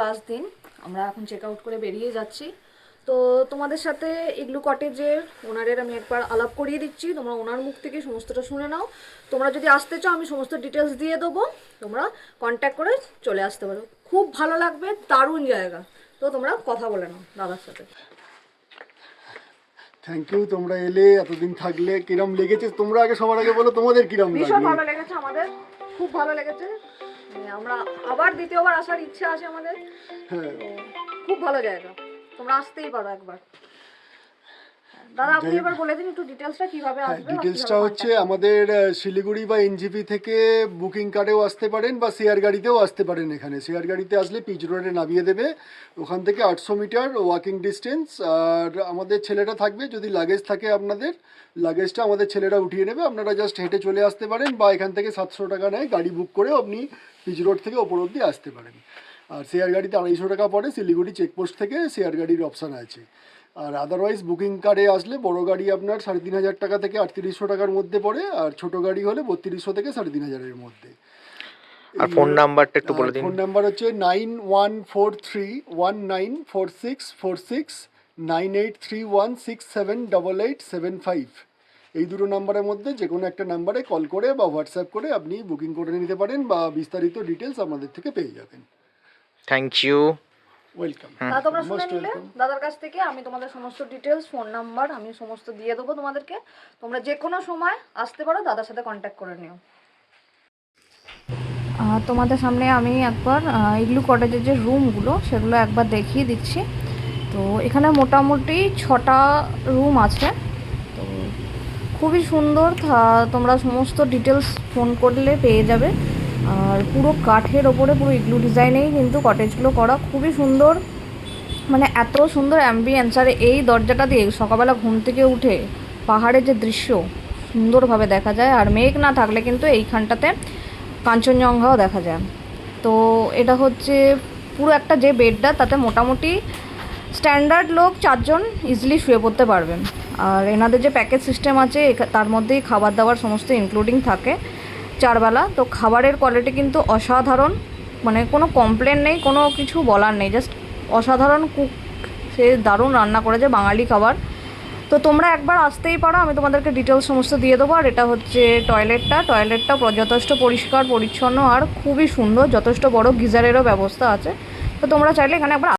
Last দিন আমরা এখন চেক আউট করে বেরিয়ে যাচ্ছি। তো তোমাদের সাথে ইগলু কটেজের ওনারের আমি একবার আলাপ করিয়ে দিচ্ছি, তোমরা ওনার মুখ থেকে সমস্তটা শুনে নাও। তোমরা যদি আসতে চাও আমি সমস্ত ডিটেলস দিয়ে দেবো, তোমরা কন্ট্যাক্ট করে চলে আসতে পারো। খুব ভালো লাগবে, দারুণ জায়গা। তো তোমরা কথা বলে নাও দাদার সাথে। থ্যাংক ইউ, তোমরা এলে এতদিন থাকলে। কিরম লেগেছে তোমরা আগে সবার আগে বলো, তোমাদের কিরম লাগলো? ভীষণ ভালো লেগেছে আমাদের, খুব ভালো লেগেছে। আমরা আবার দ্বিতীয়বার আসার ইচ্ছা আছে আমাদের। হ্যাঁ, খুব ভালো জায়গা, তোমরা আসতেই পারো একবার। দাদা আপনি এবার বলে দিন একটু ডিটেলসটা কিভাবে আসবে। ডিটেলসটা হচ্ছে আমাদের শিলিগুড়ি বা এনজিপি থেকে বুকিং কার্ডেও আসতে পারেন বা শেয়ার গাড়িতেও আসতে পারেন। এখানে শেয়ার গাড়িতে আসলে পিচ রোডে নামিয়ে দেবে, ওখান থেকে 800 মিটার ওয়াকিং ডিস্টেন্স। আর আমাদের ছেলেটা থাকবে, যদি লাগেজ থাকে আপনাদের লাগেজটা আমাদের ছেলেরা উঠিয়ে নেবে। আপনারা জাস্ট হেঁটে চলে আসতে পারেন বা এখান থেকে 700 টাকা নেয়, গাড়ি বুক করেও আপনি পিচ রোড থেকে ওপর অব্দি আসতে পারেন। আর শেয়ার গাড়িতে 250 টাকা পড়ে, শিলিগুড়ি চেকপোস্ট থেকে শেয়ার গাড়ির অপশান আছে। আর আদারওয়াইজ বুকিং কার্ডে আসলে বড় গাড়ি আপনার 3,500 টাকা থেকে 3,800 টাকার মধ্যে পড়ে, আর ছোট গাড়ি হলে 3,200 থেকে 3,500 মধ্যে। আর ফোন নাম্বারটা একটু বলে দিন। ফোন নাম্বার হচ্ছে 9143194646, 9831678875। এই দুটো নাম্বারের মধ্যে যে কোনো একটা নাম্বারে কল করে বা হোয়াটসঅ্যাপ করে আপনি বুকিং করে নিতে পারেন বা বিস্তারিত ডিটেলস আমাদের থেকে পেয়ে যাবেন। Thank you, welcome. দাদা তোমরা শুনে নিলে দাদার কাছ থেকে, আমি তোমাদের সমস্ত ডিটেলস ফোন নাম্বার আমি সমস্ত দিয়ে দেবো তোমাদেরকে। তোমরা যে কোনো সময় আসতে পারো, দাদার সাথে কন্ট্যাক্ট করে নিও। তোমাদের সামনে আমি একবার ইগলু কটেজের যে রুমগুলো সেগুলো একবার দেখিয়ে দিচ্ছি। তো এখানে মোটামুটি 6টা রুম আছে। তো খুবই সুন্দর, তোমরা সমস্ত ডিটেলস ফোন করলে পেয়ে যাবে। আর পুরো কাঠের ওপরে পুরো ইগলু ডিজাইনেই কিন্তু কটেজগুলো করা, খুবই সুন্দর। মানে এত সুন্দর অ্যাম্বিয়েন্স। আর এই দরজাটা দিয়ে সকালবেলা ঘুম থেকে উঠে পাহাড়ের যে দৃশ্য সুন্দরভাবে দেখা যায়। আর মেঘ না থাকলে কিন্তু এইখানটাতে কাঞ্চনজঙ্ঘাও দেখা যায়। তো এটা হচ্ছে পুরো একটা যে বেডটা, তাতে মোটামুটি স্ট্যান্ডার্ড লোক 4 জন ইজিলি শুয়ে পড়তে পারবেন। আর এনাদের যে প্যাকেজ সিস্টেম আছে তার মধ্যেই খাবার দাবার সমস্ত ইনক্লুডিং থাকে 4 বেলা। তো খাবারের কোয়ালিটি কিন্তু অসাধারণ, মানে কোনো কমপ্লেন নেই, কোনো কিছু বলার নেই। জাস্ট অসাধারণ কুক, সে দারুণ রান্না করেছে বাঙালি খাবার। তো তোমরা একবার আসতেই পারো, আমি তোমাদেরকে ডিটেলস সমস্ত দিয়ে দেবো। আর এটা হচ্ছে টয়লেটটা যথেষ্ট পরিষ্কার পরিচ্ছন্ন আর খুবই সুন্দর, যথেষ্ট বড় গিজারেরও ব্যবস্থা আছে। তো তোমরা চাইলে এখানে একবার